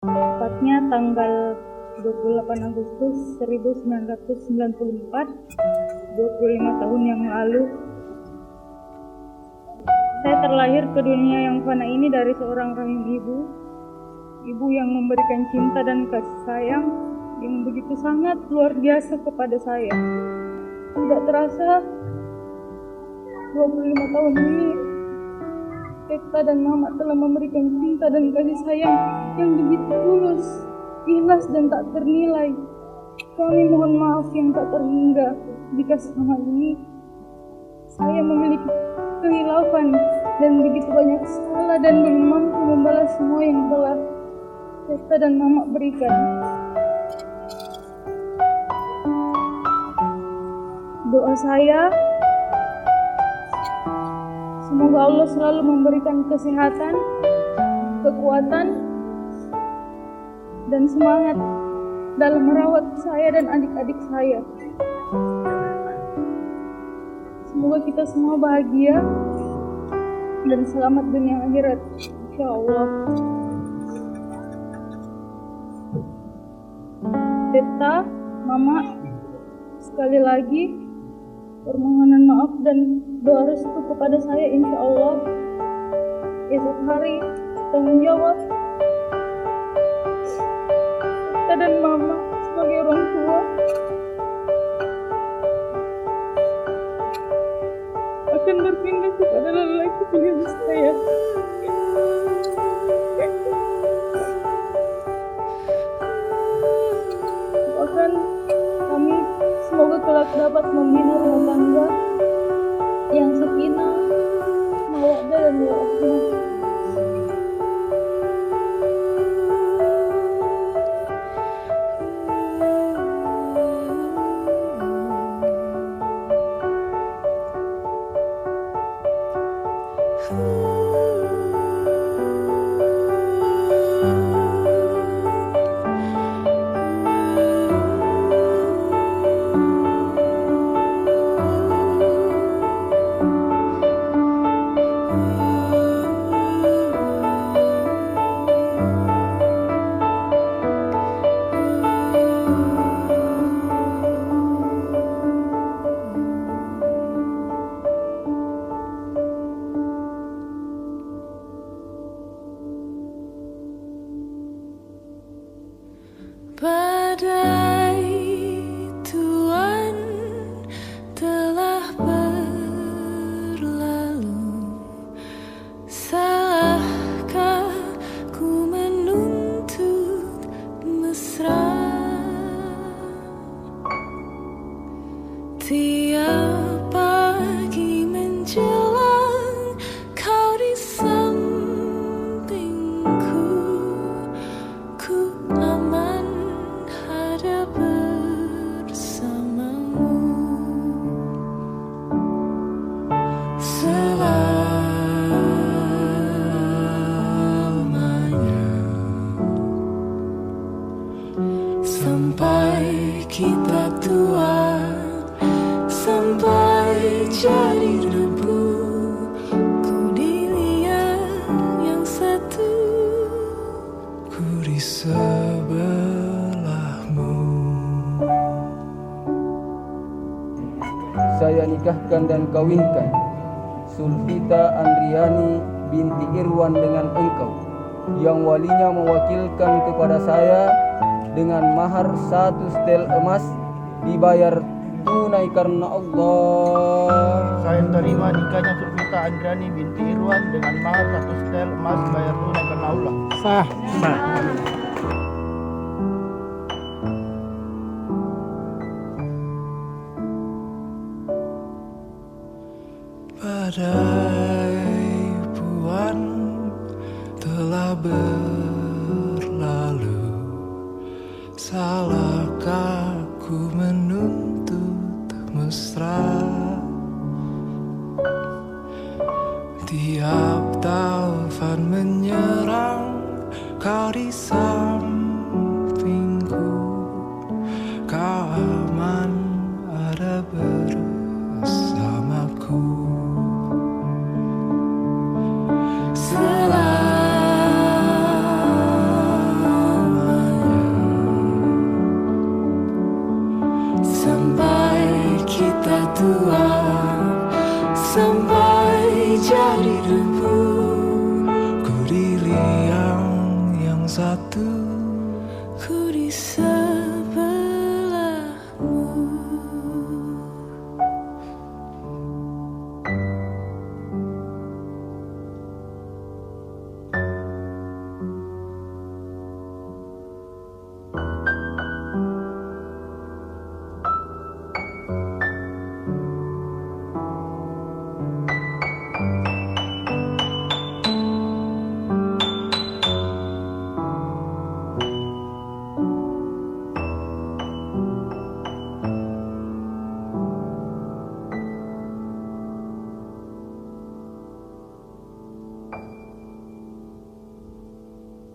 Tepatnya tanggal 28 Agustus 1994, 25 tahun yang lalu, saya terlahir ke dunia yang fana ini dari seorang rahim ibu yang memberikan cinta dan kasih sayang yang begitu sangat luar biasa kepada saya. Tidak terasa 25 tahun ini Teta dan Mama telah memberikan cinta dan kasih sayang yang begitu tulus, ikhlas dan tak ternilai. Kami mohon maaf yang tak terhingga jika selama ini saya memiliki kehilafan dan begitu banyak salah dan belum mampu membalas semua yang telah Teta dan Mama berikan. Doa saya, semoga Allah selalu memberikan kesehatan, kekuatan, dan semangat dalam merawat saya dan adik-adik saya. Semoga kita semua bahagia dan selamat dunia akhirat, insyaallah. Teta, Mama, sekali lagi permohonan maaf dan doa restu kepada saya, insyaallah esok hari tanggung jawab Teta dan Mama sebagai orang tua akan berpindah kepada lelaki pilihan saya. Doakan kami semoga kelak dapat membina rumah tangga yang sakinah, mawaddah dan warahmah. Badai Tuhan telah berlalu, salahkah ku menuntut mesra? Tiap pagi menjelang kau di sampingku, ku aman ada bersamamu. Selamanya sampai kita tua, sampai jadi debu, ku dilihat yang satu, ku di sebelahmu. Saya nikahkan dan kawinkan Sulfita Andriani binti Irwan dengan engkau, yang walinya mewakilkan kepada saya dengan mahar 1 setel emas dibayar tunai karena Allah. Saya terima nikahnya Sulfita Andriani binti Irwan dengan mahar 1 setel emas bayar tunai karena Allah. Sah. Badai Puan telah berlalu, salahkah ku menuntut mesra? Tiap taufan menyerang, kau di sampingku, kau aman ada bersamaku. Selamanya satu